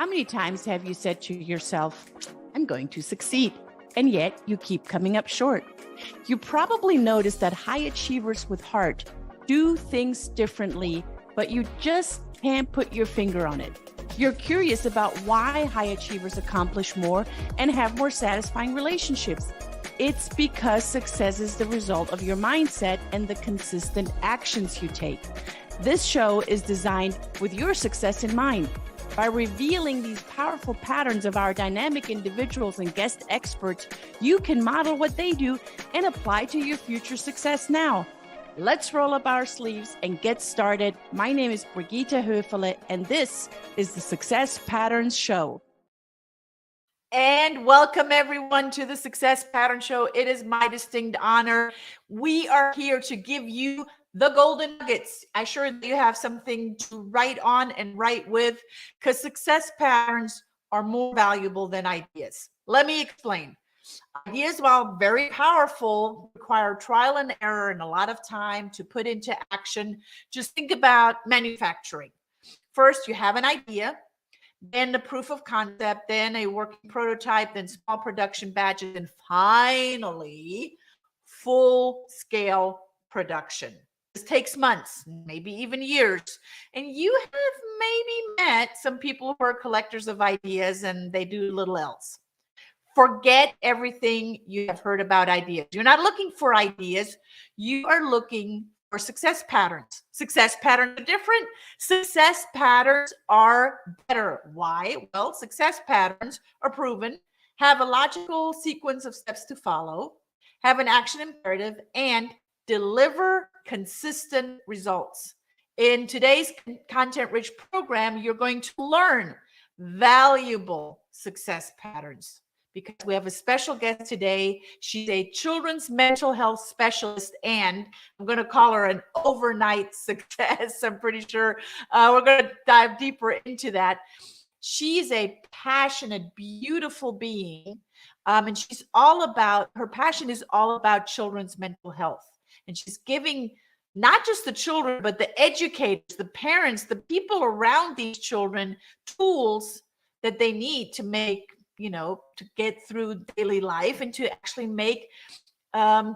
How many times have you said to yourself, I'm going to succeed, and yet you keep coming up short? You probably noticed that high achievers with heart do things differently, but you just can't put your finger on it. You're curious about why high achievers accomplish more and have more satisfying relationships. It's because success is the result of your mindset and the consistent actions you take. This show is designed with your success in mind. By revealing these powerful patterns of our dynamic individuals and guest experts, you can model what they do and apply to your future success now. Let's roll up our sleeves and get started. My name is Brigitte Höfele, and this is the Success Patterns Show. And welcome everyone to the Success Pattern Show. It is my distinct honor. We are here to give you the golden nuggets. I'm sure that you have something to write on and write with, because success patterns are more valuable than ideas. Let me explain. Ideas, while very powerful, require trial and error and a lot of time to put into action. Just think about manufacturing. First, you have an idea, then the proof of concept, then a working prototype, then small production batches, and finally, full-scale production. This takes months, maybe even years. And you have maybe met some people who are collectors of ideas and they do little else. Forget everything you have heard about ideas. You're not looking for ideas. You are looking for success patterns. Success patterns are different. Success patterns are better. Why? Well, success patterns are proven, have a logical sequence of steps to follow, have an action imperative, and deliver consistent results. In today's content-rich program, you're going to learn valuable success patterns because we have a special guest today. She's a children's mental health specialist, and I'm going to call her an overnight success. I'm pretty sure we're going to dive deeper into that. She's a passionate, beautiful being, and her passion is all about children's mental health. And she's giving not just the children, but the educators, the parents, the people around these children tools that they need to make, to get through daily life and to actually make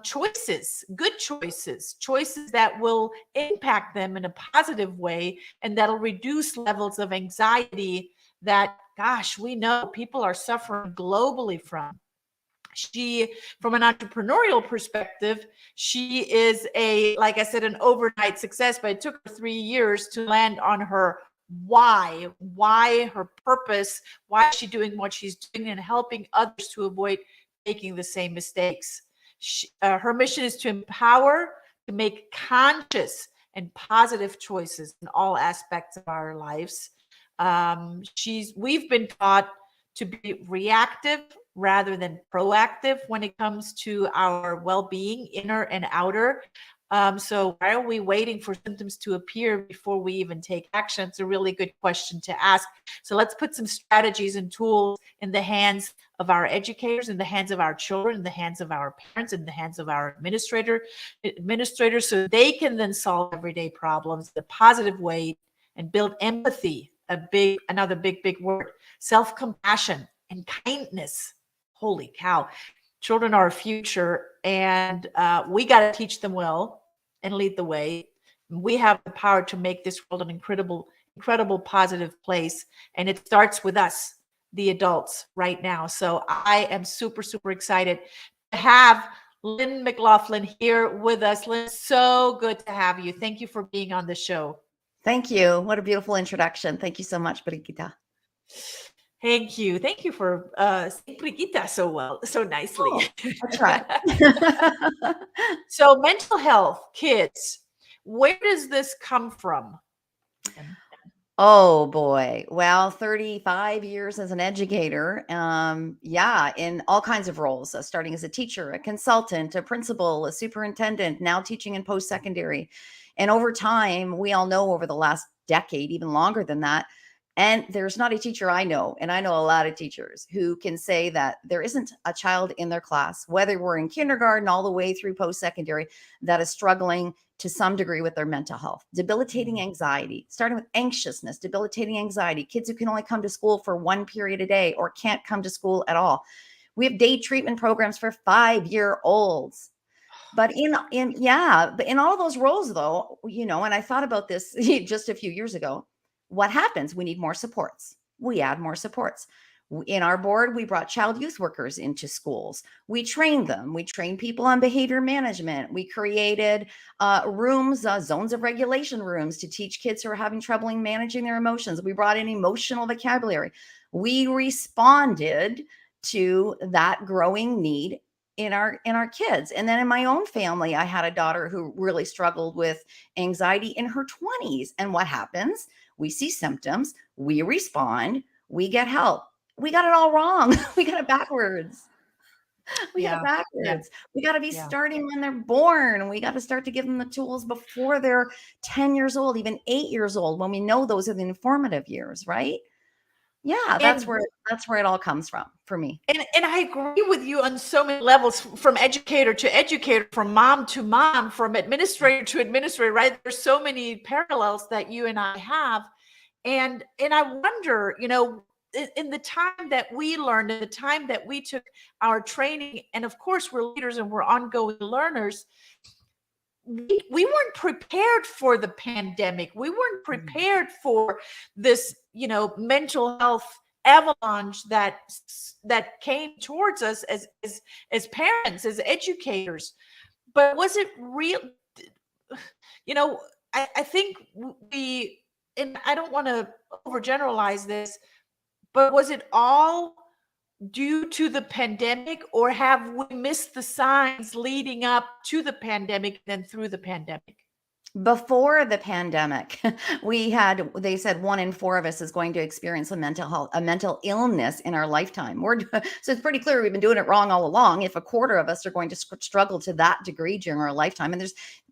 choices, good choices that will impact them in a positive way and that'll reduce levels of anxiety that, gosh, we know people are suffering globally from. From an entrepreneurial perspective, she is like I said, an overnight success, but it took her 3 years to land on her why, her purpose, why is she doing what she's doing and helping others to avoid making the same mistakes. Her mission is to empower, to make conscious and positive choices in all aspects of our lives. We've been taught to be reactive rather than proactive when it comes to our well-being, inner and outer. So why are we waiting for symptoms to appear before we even take action? It's a really good question to ask. So let's put some strategies and tools in the hands of our educators, in the hands of our children, in the hands of our parents, in the hands of our administrators, so they can then solve everyday problems in a positive way and build empathy, another big word, self-compassion and kindness. Holy cow. Children are our future, and we got to teach them well and lead the way. We have the power to make this world an incredible positive place, and it starts with us, the adults, right now. So I am super excited to have Lynn McLaughlin here with us. Lynn, so good to have you. Thank you for being on the show. Thank you. What a beautiful introduction. Thank you so much, Brigitte. Thank you for saying Brigitte so nicely. Oh, that's right. So mental health, kids, where does this come from? Oh boy. Well, 35 years as an educator. In all kinds of roles, starting as a teacher, a consultant, a principal, a superintendent, now teaching in post-secondary. And over time, we all know over the last decade, even longer than that, and there's not a teacher I know, and I know a lot of teachers who can say that there isn't a child in their class, whether we're in kindergarten all the way through post-secondary, that is struggling to some degree with their mental health. Debilitating anxiety, starting with anxiousness, debilitating anxiety, kids who can only come to school for 1 period a day or can't come to school at all. We have day treatment programs for 5-year-olds. But in all of those roles though, and I thought about this just a few years ago, what happens? We need more supports. We add more supports. In our board, we brought child youth workers into schools. We trained them. We trained people on behavior management. We created rooms, zones of regulation rooms to teach kids who are having trouble in managing their emotions. We brought in emotional vocabulary. We responded to that growing need in our kids. And then in my own family, I had a daughter who really struggled with anxiety in her 20s. And what happens? We see symptoms, we respond, we get help. We got it all wrong. We got it backwards. We got it backwards. We got to be starting when they're born. We got to start to give them the tools before they're 10 years old, even 8 years old, when we know those are the informative years, right? Yeah, that's where it all comes from for me. And I agree with you on so many levels, from educator to educator, from mom to mom, from administrator to administrator, right? There's so many parallels that you and I have. And I wonder, in the time that we learned, in the time that we took our training, and of course we're leaders and we're ongoing learners, we weren't prepared for the pandemic. We weren't prepared for this, mental health avalanche that came towards us as parents, as educators. But was it real? I think and I don't want to overgeneralize this, but was it all due to the pandemic, or have we missed the signs leading up to the pandemic and then through the pandemic? Before the pandemic, they said 1 in 4 of us is going to experience a mental illness in our lifetime. So it's pretty clear we've been doing it wrong all along. If a quarter of us are going to struggle to that degree during our lifetime, and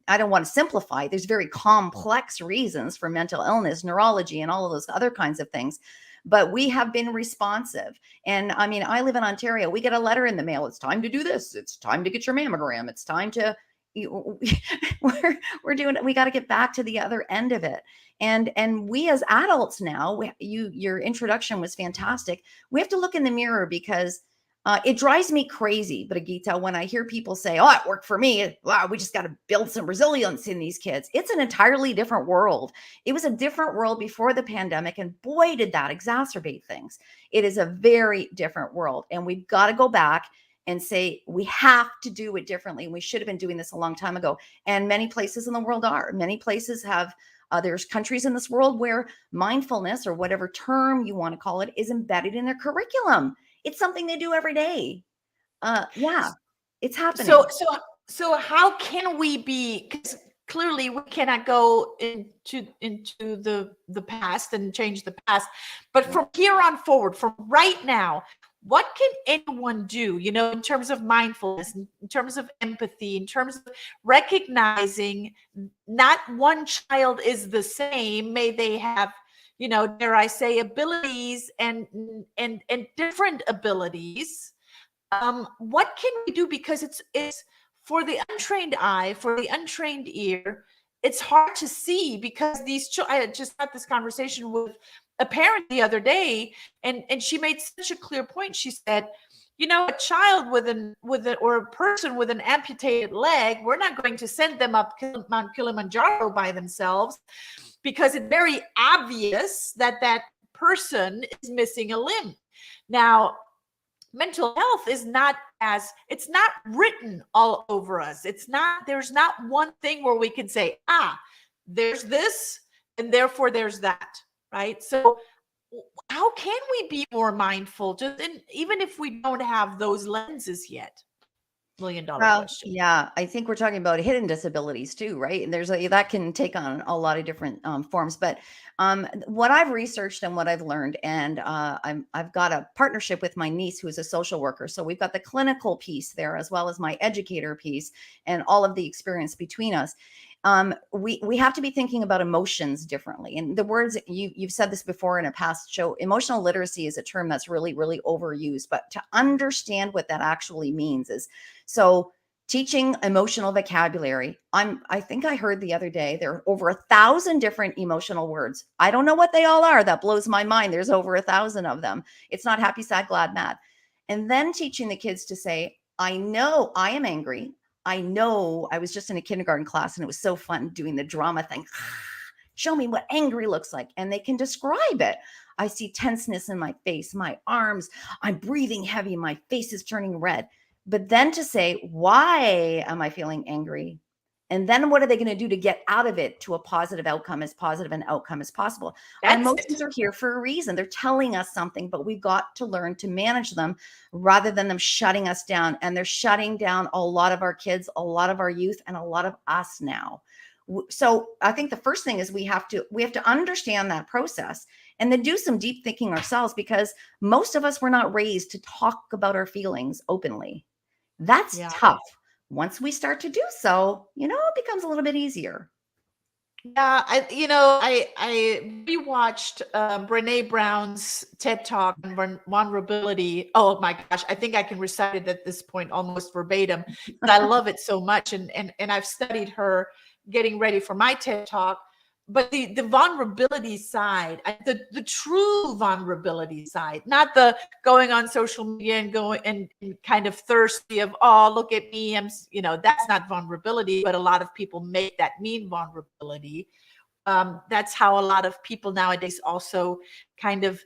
I don't want to simplify, there's very complex reasons for mental illness, neurology, and all of those other kinds of things. But we have been responsive. And I mean, I live in Ontario. We get a letter in the mail. It's time to do this. It's time to get your mammogram. It's time to, we're doing it. We got to get back to the other end of it. And we as adults now, your introduction was fantastic. We have to look in the mirror, because it drives me crazy, Brigitte, when I hear people say, "Oh, it worked for me. Wow, we just got to build some resilience in these kids." It's an entirely different world. It was a different world before the pandemic, and boy, did that exacerbate things. It is a very different world, and we've got to go back and say we have to do it differently. We should have been doing this a long time ago, and many places in the world are. Many places have. There's countries in this world where mindfulness, or whatever term you want to call it, is embedded in their curriculum. It's something they do every day. It's happening. So how can we be? Because clearly we cannot go into the past and change the past. But from here on forward, from right now, what can anyone do? In terms of mindfulness, in terms of empathy, in terms of recognizing not one child is the same. May they have, dare I say, abilities and different abilities. What can we do? Because it's for the untrained eye, for the untrained ear, it's hard to see, because I just had this conversation with a parent the other day, and she made such a clear point. She said, a child or a person with an amputated leg, we're not going to send them up Mount Kilimanjaro by themselves, because it's very obvious that person is missing a limb. Now, mental health is it's not written all over us. There's not one thing where we can say, there's this, and therefore there's that, right? So how can we be more mindful, even if we don't have those lenses yet? $1 million question. Yeah, I think we're talking about hidden disabilities too, right? And that can take on a lot of different forms. But what I've researched and what I've learned, and I've got a partnership with my niece who is a social worker. So we've got the clinical piece there, as well as my educator piece, and all of the experience between us. We have to be thinking about emotions differently. And the words, you've said this before in a past show, emotional literacy is a term that's really, really overused. But to understand what that actually means is, so Teaching emotional vocabulary. I think I heard the other day there are over 1,000 different emotional words. I don't know what they all are. That blows my mind. There's over 1,000 of them. It's not happy, sad, glad, mad. And then teaching the kids to say, I know I am angry. I know I was just in a kindergarten class and it was so fun doing the drama thing. Show me what angry looks like. And they can describe it. I see tenseness in my face, my arms. I'm breathing heavy. My face is turning red. But then to say, why am I feeling angry? And then what are they going to do to get out of it to a positive outcome, as positive an outcome as possible? Our emotions are here for a reason. They're telling us something, but we've got to learn to manage them rather than them shutting us down. And they're shutting down a lot of our kids, a lot of our youth, and a lot of us now. So I think the first thing is we have to understand that process and then do some deep thinking ourselves, because most of us were not raised to talk about our feelings openly. That's tough. Once we start to do so, it becomes a little bit easier. Yeah, I rewatched Brene Brown's TED Talk on vulnerability. Oh my gosh, I think I can recite it at this point almost verbatim. I love it so much, and I've studied her getting ready for my TED Talk. But the vulnerability side, the true vulnerability side, not the going on social media and going and kind of thirsty of, oh, look at me, that's not vulnerability. But a lot of people make that mean vulnerability. That's how a lot of people nowadays also kind of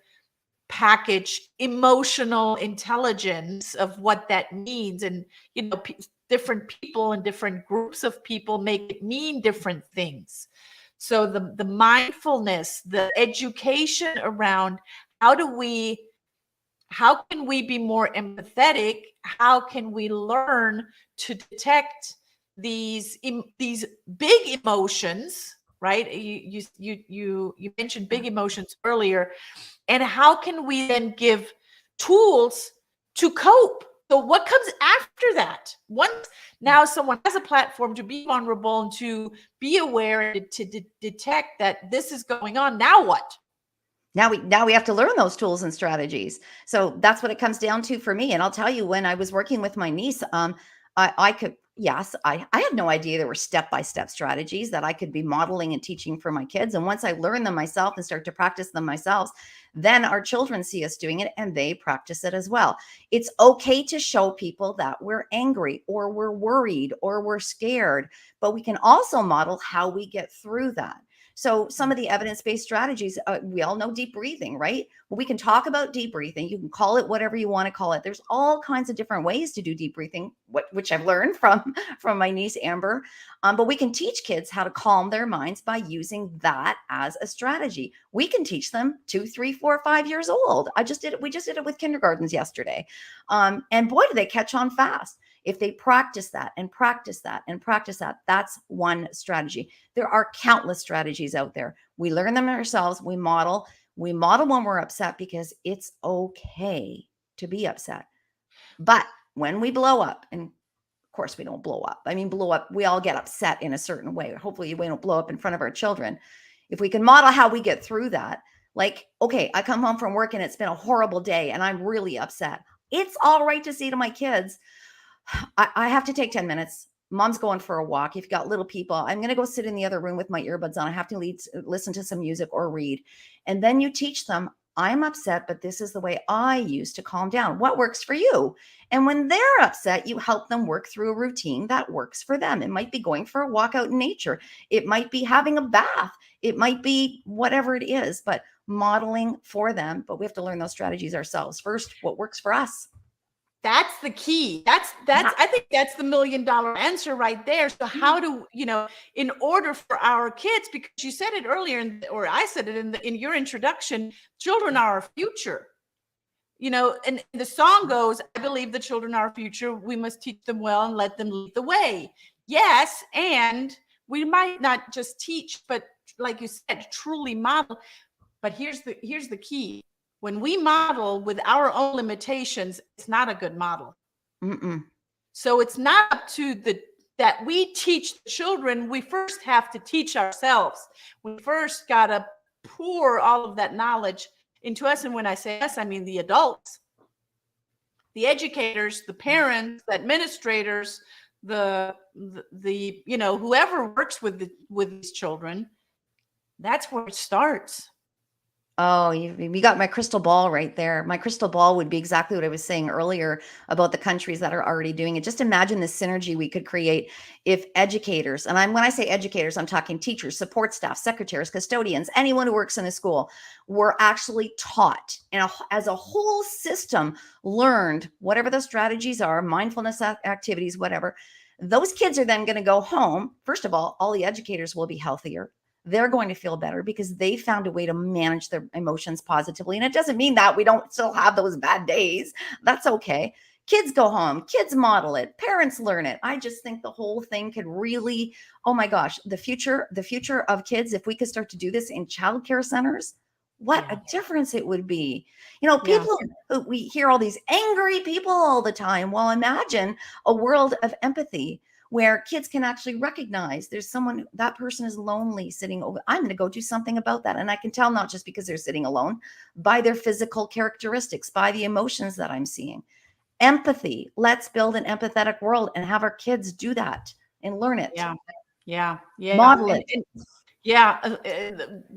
package emotional intelligence of what that means. And different people and different groups of people make it mean different things. So the mindfulness, the education around how can we be more empathetic? How can we learn to detect these big emotions, right? You mentioned big emotions earlier, and how can we then give tools to cope? So what comes after that? Once now someone has a platform to be vulnerable and to be aware and to detect that this is going on, now what? Now we have to learn those tools and strategies. So that's what it comes down to for me. And I'll tell you, when I was working with my niece, I had no idea there were step-by-step strategies that I could be modeling and teaching for my kids. And once I learn them myself and start to practice them myself, then our children see us doing it and they practice it as well. It's okay to show people that we're angry or we're worried or we're scared, but we can also model how we get through that. So some of the evidence-based strategies, we all know deep breathing, right? Well, we can talk about deep breathing. You can call it whatever you want to call it. There's all kinds of different ways to do deep breathing, which I've learned from my niece, Amber. But we can teach kids how to calm their minds by using that as a strategy. We can teach them 2, 3, 4, 5 years old. We just did it with kindergartens yesterday. And boy, do they catch on fast. If they practice that and practice that and practice that, that's one strategy. There are countless strategies out there. We learn them ourselves. We model when we're upset, because it's okay to be upset. But when we blow up, and of course we don't blow up. I mean, blow up, we all get upset in a certain way. Hopefully we don't blow up in front of our children. If we can model how we get through that, like, okay, I come home from work and it's been a horrible day and I'm really upset. It's all right to say to my kids, I have to take 10 minutes. Mom's going for a walk. If you've got little people, I'm going to go sit in the other room with my earbuds on. I have to listen to some music or read. And then you teach them, I'm upset, but this is the way I use to calm down. What works for you? And when they're upset, you help them work through a routine that works for them. It might be going for a walk out in nature. It might be having a bath. It might be whatever it is, but modeling for them. But we have to learn those strategies ourselves. First, what works for us. That's the key. That's I think that's the $1 million answer right there. So how do, in order for our kids, because you said it earlier, or I said it in your introduction, children are our future. And the song goes, I believe the children are our future. We must teach them well and let them lead the way. Yes, and we might not just teach, but like you said, truly model. But here's the key. When we model with our own limitations, it's not a good model. So it's not up to that we teach the children. We first have to teach ourselves. We first got to pour all of that knowledge into us. And when I say us, I mean the adults, the educators, the parents, the administrators, the you know, whoever works with these children, that's where it starts. Oh, you got my crystal ball right there. My crystal ball would be exactly what I was saying earlier about the countries that are already doing it. Just imagine the synergy we could create if educators, and when I say educators, I'm talking teachers, support staff, secretaries, custodians, anyone who works in a school, were actually taught and as a whole system learned whatever the strategies are, mindfulness activities, whatever. Those kids are then going to go home. First of all the educators will be healthier. They're going to feel better because they found a way to manage their emotions positively. And it doesn't mean that we don't still have those bad days. That's okay. Kids go home, kids model it, parents learn it. I just think the whole thing could really, oh my gosh, the future of kids, if we could start to do this in childcare centers, what a difference it would be. You know, people, we hear all these angry people all the time. Well, imagine a world of empathy where kids can actually recognize there's someone, that person is lonely sitting over. I'm going to go do something about that. And I can tell not just because they're sitting alone, by their physical characteristics, by the emotions that I'm seeing. Empathy. Let's build an empathetic world and have our kids do that and learn it. Yeah. Model it.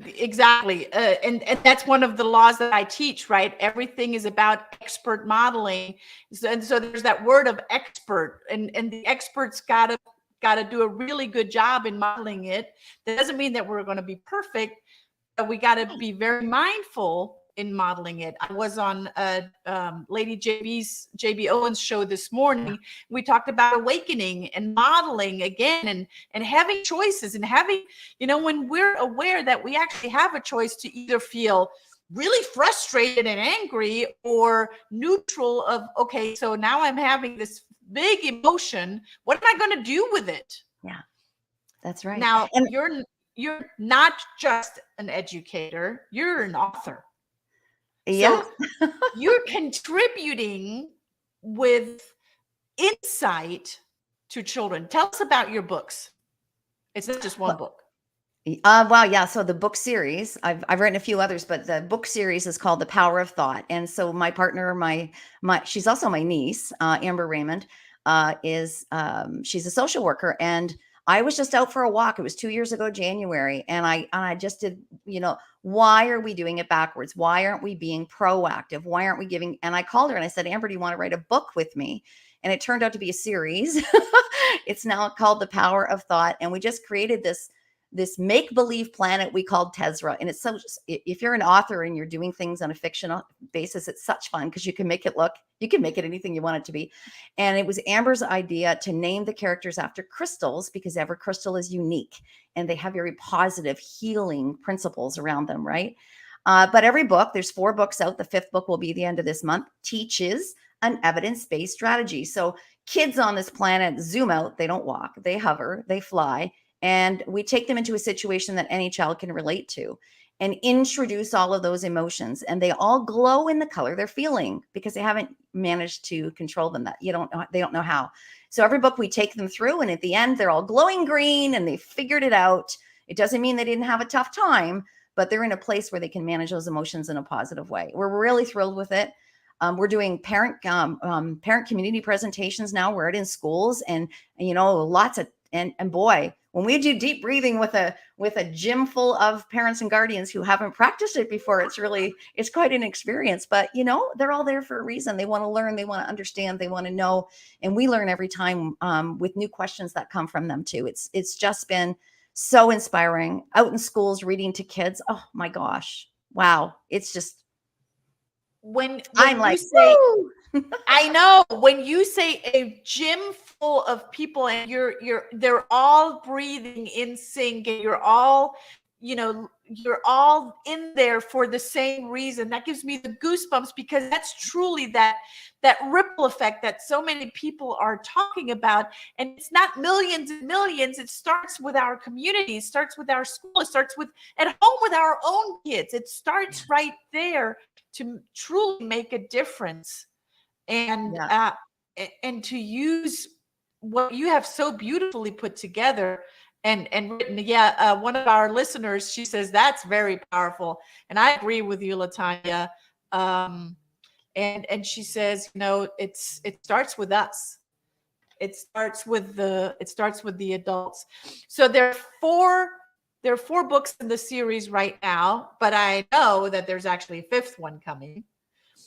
Exactly. And that's one of the laws that I teach, right? Everything is about expert modeling. And so there's that word of expert, and the experts gotta do a really good job in modeling it. That doesn't mean that we're going to be perfect, but we got to be very mindful in modeling it. I was on Lady JB Owens show this morning. We talked about awakening and modeling again, and having choices, and having, you know, when we're aware that we actually have a choice to either feel really frustrated and angry, or neutral of, okay, so now I'm having this big emotion. What am I going to do with it? Yeah, that's right. Now, you're not just an educator, you're an author. Yeah. So you're contributing with insight to children. Tell us about your books. It's not just one book. Well, yeah. So the book series, I've written a few others, but the book series is called The Power of Thought. And so my partner, she's also my niece, Amber Raymond, she's a social worker, and I was just out for a walk. It was 2 years ago, January. And I just did, why are we doing it backwards? Why aren't we being proactive? Why aren't we giving? And I called her and I said, Amber, do you want to write a book with me? And it turned out to be a series. It's now called The Power of Thought. And we just created this make-believe planet we called Tezra. And it's so, if you're an author and you're doing things on a fictional basis, it's such fun because you can make it anything you want it to be. And it was Amber's idea to name the characters after crystals, because every crystal is unique and they have very positive healing principles around them, right? But every book, there's 4 books out. The 5th book will be the end of this month, teaches an evidence-based strategy. So kids on this planet zoom out, they don't walk, they hover, they fly. And we take them into a situation that any child can relate to and introduce all of those emotions. And they all glow in the color they're feeling because they haven't managed to control them. They don't know how. So every book we take them through, and at the end, they're all glowing green and they figured it out. It doesn't mean they didn't have a tough time, but they're in a place where they can manage those emotions in a positive way. We're really thrilled with it. We're doing parent community presentations now. We're in schools, and lots of, and boy, when we do deep breathing with a gym full of parents and guardians who haven't practiced it before, it's quite an experience. But they're all there for a reason. They want to learn, they want to understand, they want to know, and we learn every time with new questions that come from them too. It's just been so inspiring out in schools reading to kids. Oh my gosh, wow! It's just when I'm you like, say, I know, when you say a gym full of people and they're all breathing in sync, and you're all in there for the same reason, that gives me the goosebumps, because that's truly that ripple effect that so many people are talking about. And it's not millions and millions. It starts with our community, it starts with our school, it starts with at home with our own kids. It starts right there to truly make a difference. And and to use what you have so beautifully put together and written. One of our listeners, she says that's very powerful, and I agree with you, Latanya. And she says, it starts with us. It starts with the adults. So there are four books in the series right now, but I know that there's actually a fifth one coming.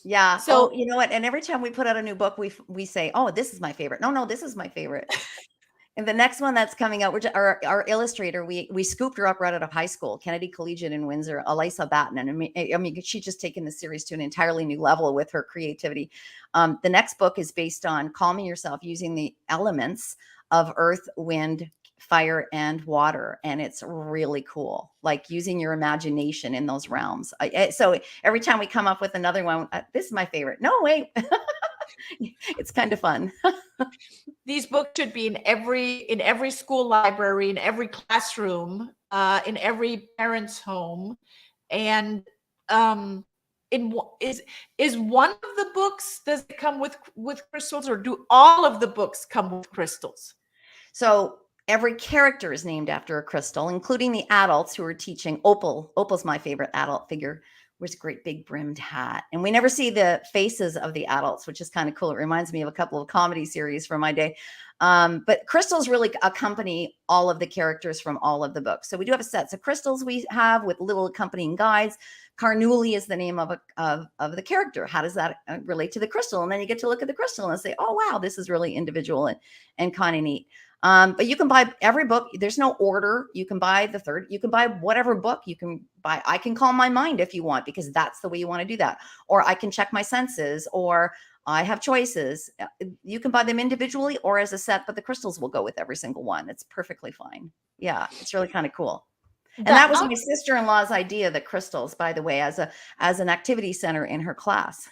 Yeah. So You know what? And every time we put out a new book, we say, "Oh, this is my favorite." No, this is my favorite. And the next one that's coming out, our illustrator, we scooped her up right out of high school, Kennedy Collegiate in Windsor, Elisa Batten. And I mean, she's just taken the series to an entirely new level with her creativity. The next book is based on calming yourself using the elements of earth, wind, fire, and water. And it's really cool, like using your imagination in those realms. So every time we come up with another one, this is my favorite. No, wait. It's kind of fun. these books should be in every school library, in every classroom, in every parent's home. And is one of the books, does it come with crystals, or do all of the books come with crystals? So every character is named after a crystal, including the adults who are teaching. Opal's my favorite adult figure. Wears a great big brimmed hat. And we never see the faces of the adults, which is kind of cool. It reminds me of a couple of comedy series from my day. But crystals really accompany all of the characters from all of the books. So we do have a set of crystals we have with little accompanying guides. Carnuli is the name of the character. How does that relate to the crystal? And then you get to look at the crystal and say, oh, wow, this is really individual and kind of neat. But you can buy every book. There's no order. You can buy the third. You can buy whatever book you can buy. I can calm my mind if you want, because that's the way you want to do that. Or I can check my senses, or I have choices. You can buy them individually or as a set, but the crystals will go with every single one. It's perfectly fine. Yeah, it's really kind of cool. And that was my sister-in-law's idea, the crystals, by the way, as an activity center in her class.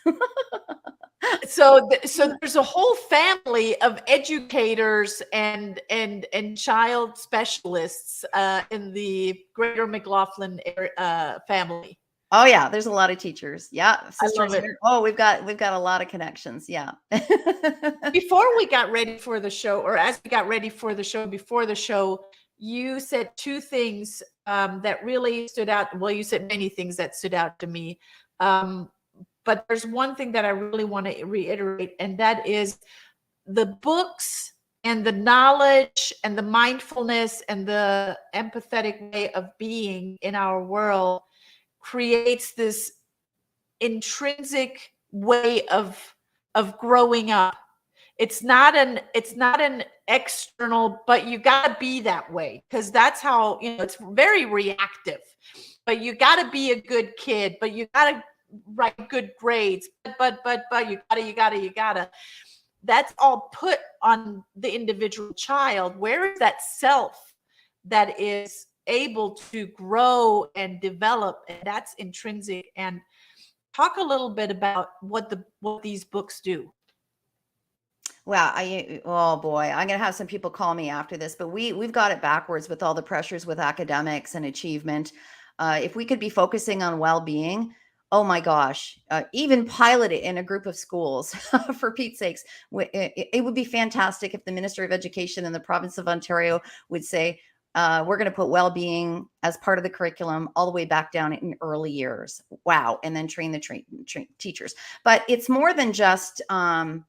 So there's a whole family of educators and child specialists in the Greater McLaughlin family. Oh yeah, there's a lot of teachers. Yeah, sisters. I love it. Oh, we've got a lot of connections. Yeah. Before we got ready for the show, or as we got ready for the show, before the show, you said two things that really stood out. Well, you said many things that stood out to me. But there's one thing that I really want to reiterate, and that is the books and the knowledge and the mindfulness and the empathetic way of being in our world creates this intrinsic way of growing up. It's not an external, but you got to be that way, because that's how, it's very reactive. But you got to be a good kid, but you got to write good grades, but you gotta. That's all put on the individual child. Where is that self that is able to grow and develop? And that's intrinsic. And talk a little bit about what these books do. Well, oh boy, I'm going to have some people call me after this, but we've got it backwards with all the pressures with academics and achievement. If we could be focusing on well-being, oh my gosh, even pilot it in a group of schools, for Pete's sakes. It would be fantastic if the Minister of Education in the province of Ontario would say, we're going to put well-being as part of the curriculum all the way back down in early years. Wow. And then train the teachers. But it's more than just, so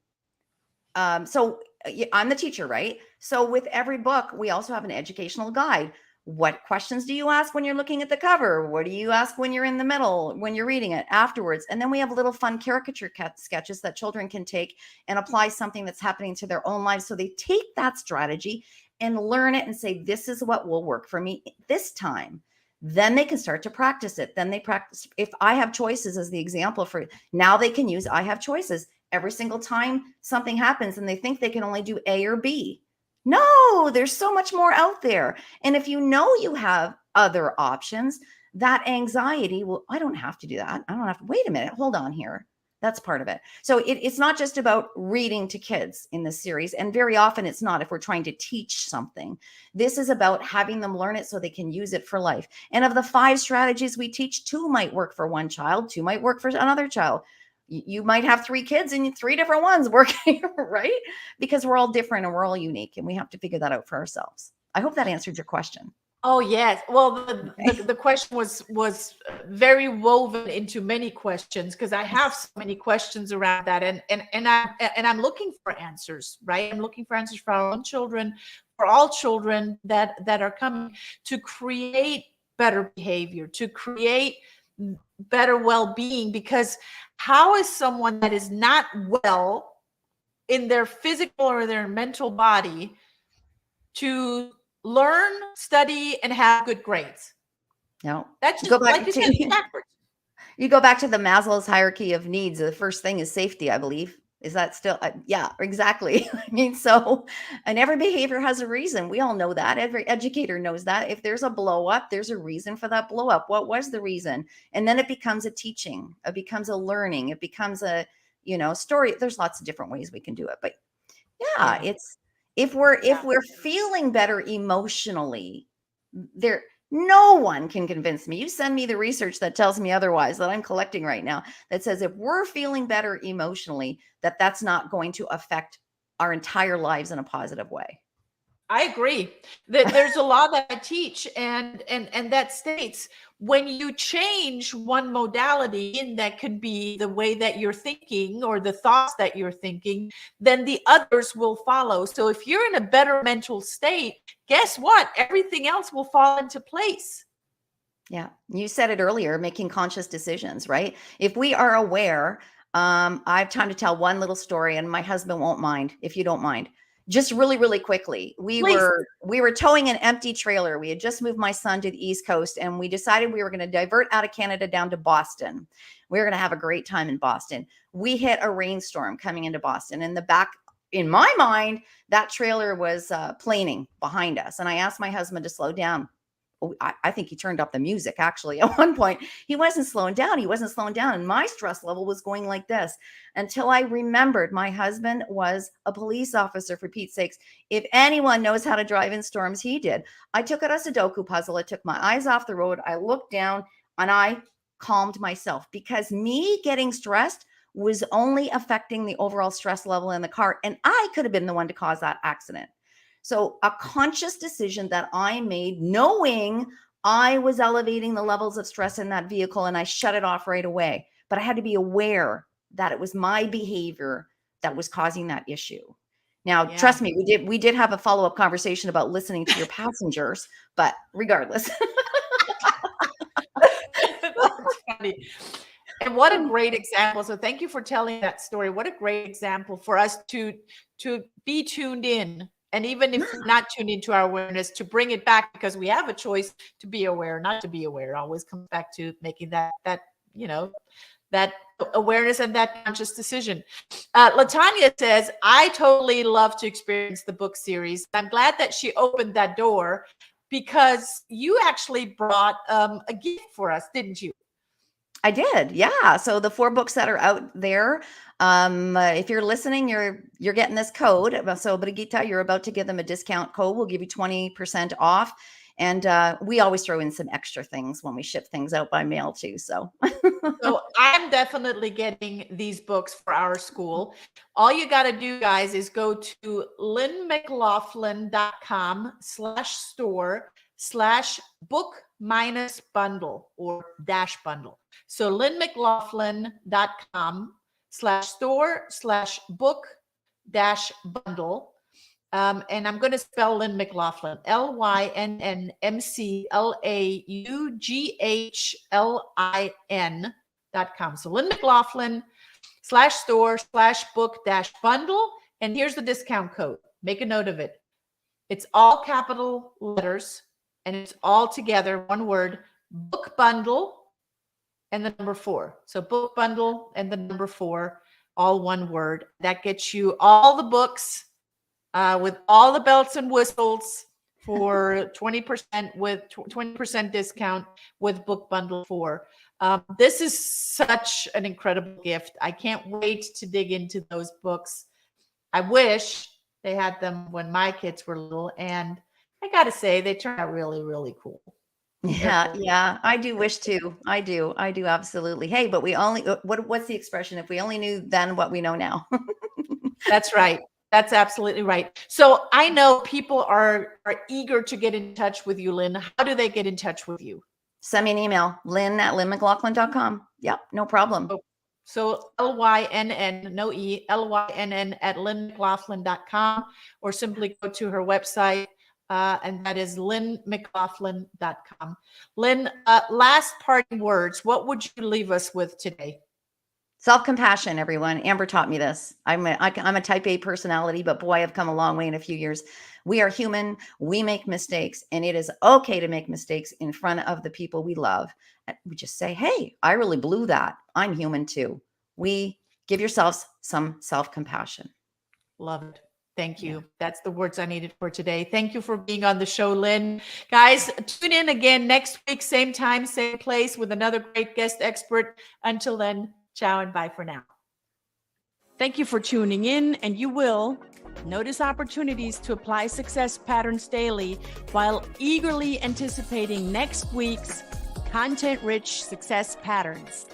I'm the teacher, right? So with every book, we also have an educational guide. What questions do you ask when you're looking at the cover? What do you ask when you're in the middle, when you're reading it, afterwards? And then we have little fun caricature sketches that children can take and apply something that's happening to their own lives. So they take that strategy and learn it and say, this is what will work for me this time. Then they can start to practice it. Then they practice. If I have choices as the example for now, they can use I have choices every single time something happens and they think they can only do A or B. No, there's so much more out there. And if you know you have other options, that anxiety, well, I don't have to do that. I don't have to, wait a minute, hold on here. That's part of it. So it's not just about reading to kids in this series. And very often it's not, if we're trying to teach something. This is about having them learn it so they can use it for life. And of the 5 strategies we teach, 2 might work for one child, 2 might work for another child. You might have 3 kids and 3 different ones working, right? Because we're all different and we're all unique, and we have to figure that out for ourselves. I hope that answered your question. Oh yes. Well, Okay. the question was very woven into many questions, because I have so many questions around that, and I'm looking for answers, right? I'm looking for answers for our own children, for all children that are coming, to create better behavior, to create better well-being. Because how is someone that is not well in their physical or their mental body to learn, study, and have good grades? No, That's you just, go like back you said, it's to backwards. you go back to the Maslow's hierarchy of needs. The first thing is safety, I believe. Is that still? Yeah, exactly. I mean, so, and every behavior has a reason. We all know that. Every educator knows that. If there's a blow up, there's a reason for that blow up. What was the reason? And then it becomes a teaching. It becomes a learning. It becomes a, story. There's lots of different ways we can do it. But yeah, Yeah. it's if Yeah. we're feeling better emotionally, there no one can convince me. You send me the research that tells me otherwise, that I'm collecting right now, that says if we're feeling better emotionally, that's not going to affect our entire lives in a positive way. I agree. There's a law that I teach, and that states, when you change one modality, and that could be the way that you're thinking or the thoughts that you're thinking, then the others will follow. So if you're in a better mental state, guess what? Everything else will fall into place. Yeah. You said it earlier, making conscious decisions, right? If we are aware, I have time to tell one little story, and my husband won't mind if you don't mind. Just really, really quickly. We Please. were towing an empty trailer. We had just moved my son to the East Coast, and we decided we were going to divert out of Canada down to Boston. We were going to have a great time in Boston. We hit a rainstorm coming into Boston. In the back, in my mind, that trailer was planing behind us. And I asked my husband to slow down. I think he turned up the music actually at one point. He wasn't slowing down. He wasn't slowing down. And my stress level was going like this until I remembered my husband was a police officer, for Pete's sakes. If anyone knows how to drive in storms, he did. I took out a Sudoku puzzle. I took my eyes off the road. I looked down and I calmed myself, because me getting stressed was only affecting the overall stress level in the car. And I could have been the one to cause that accident. So a conscious decision that I made, knowing I was elevating the levels of stress in that vehicle, and I shut it off right away. But I had to be aware that it was my behavior that was causing that issue. Now, Yeah. trust me, we did have a follow-up conversation about listening to your passengers, but regardless. That's funny. And what a great example. So thank you for telling that story. What a great example for us to be tuned in. And even if we're not tuned into our awareness, to bring it back, because we have a choice to be aware, not to be aware. It always comes back to making that that awareness and that conscious decision. Latanya says, I totally love to experience the book series. I'm glad that she opened that door, because you actually brought a gift for us, didn't you? I did. Yeah. So the 4 books that are out there, if you're listening, you're getting this code. So Brigitte, you're about to give them a discount code. We'll give you 20% off. And we always throw in some extra things when we ship things out by mail too. So So I'm definitely getting these books for our school. All you got to do, guys, is go to lynnmclaughlin.com/store/book-bundle or -bundle. So lynnmclaughlin.com/store/book-bundle. And I'm going to spell Lynn McLaughlin, LYNNMCLAUGHLIN.com. So Lynn McLaughlin /store/book-bundle. And here's the discount code. Make a note of it. It's all capital letters, and it's all together, one word, book bundle and the number 4. So book bundle and the number 4, all one word. That gets you all the books with all the belts and whistles for 20% with 20% discount with book bundle 4. This is such an incredible gift. I can't wait to dig into those books. I wish they had them when my kids were little, and I got to say they turned out really, really cool. yeah, I do wish to. I do absolutely. Hey, but we only what's the expression? If we only knew then what we know now. That's right. That's absolutely right. So I know people are eager to get in touch with you, Lynn. How do they get in touch with you? Send me an email, lynn@lynnmclaughlin.com. Yep, no problem. So Lynn, no E, Lynn at lynnmclaughlin.com, or simply go to her website, and that is lynnmclaughlin.com. Lynn, last parting words. What would you leave us with today? Self-compassion, everyone. Amber taught me this. I'm a type A personality, but boy, I've come a long way in a few years. We are human. We make mistakes, and it is okay to make mistakes in front of the people we love. And we just say, hey, I really blew that. I'm human too. We give yourselves some self-compassion. Love it. Thank you. That's the words I needed for today. Thank you for being on the show, Lynn. Guys, tune in again next week, same time, same place, with another great guest expert. Until then, ciao and bye for now. Thank you for tuning in, and you will notice opportunities to apply success patterns daily while eagerly anticipating next week's content-rich success patterns.